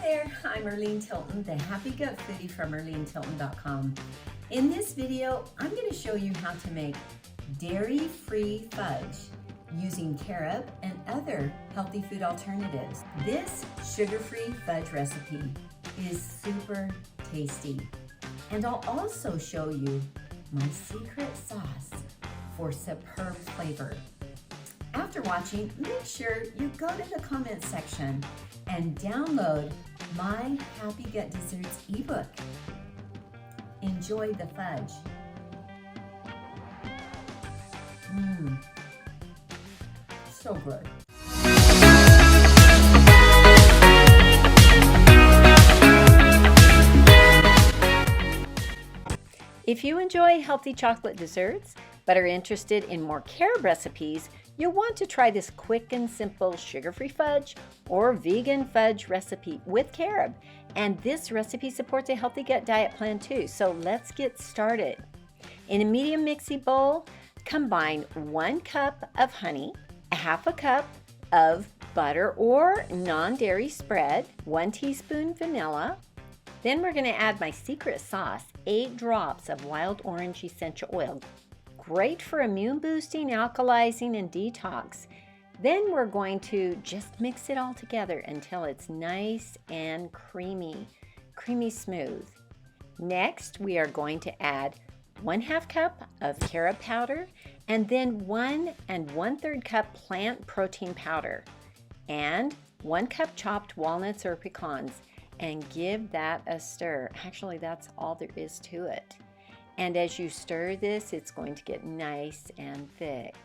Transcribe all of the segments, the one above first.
there, I'm Erleen Tilton, the Happy Gut Foodie from ErleenTilton.com. In this video, I'm going to show you how to make dairy-free fudge using carob and other healthy food alternatives. This sugar-free fudge recipe is super tasty. And I'll also show you my secret sauce for superb flavor. After watching, make sure you go to the comments section and download my Happy Gut Desserts ebook. Enjoy the fudge. So good. If you enjoy healthy chocolate desserts, but are interested in more carob recipes, you'll want to try this quick and simple sugar-free fudge or vegan fudge recipe with carob. And this recipe supports a healthy gut diet plan too. So let's get started. In a medium mixy bowl, combine 1 cup of honey, a half a cup of butter or non-dairy spread, 1 teaspoon vanilla. Then we're going to add my secret sauce, 8 drops of wild orange essential oil. Great for immune boosting, alkalizing, and detox. Then we're going to just mix it all together until it's nice and creamy smooth. Next, we are going to add 1/2 cup of carob powder and then 1 1/3 cup plant protein powder and 1 cup chopped walnuts or pecans, and give that a stir. Actually, that's all there is to it. And as you stir this, it's going to get nice and thick.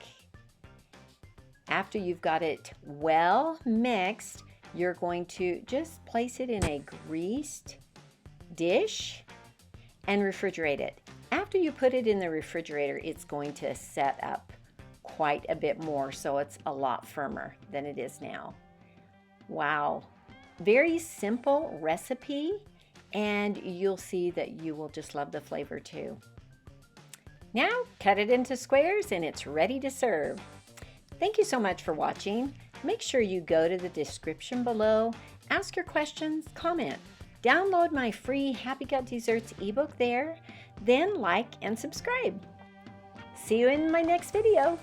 After you've got it well mixed, you're going to just place it in a greased dish and refrigerate it. After you put it in the refrigerator, it's going to set up quite a bit more, so it's a lot firmer than it is now. Wow, very simple recipe, and you'll see that you will just love the flavor too. Now, cut it into squares and it's ready to serve. Thank you so much for watching. Make sure you go to the description below, ask your questions, comment. Download my free Happy Gut Desserts ebook there, then like and subscribe. See you in my next video.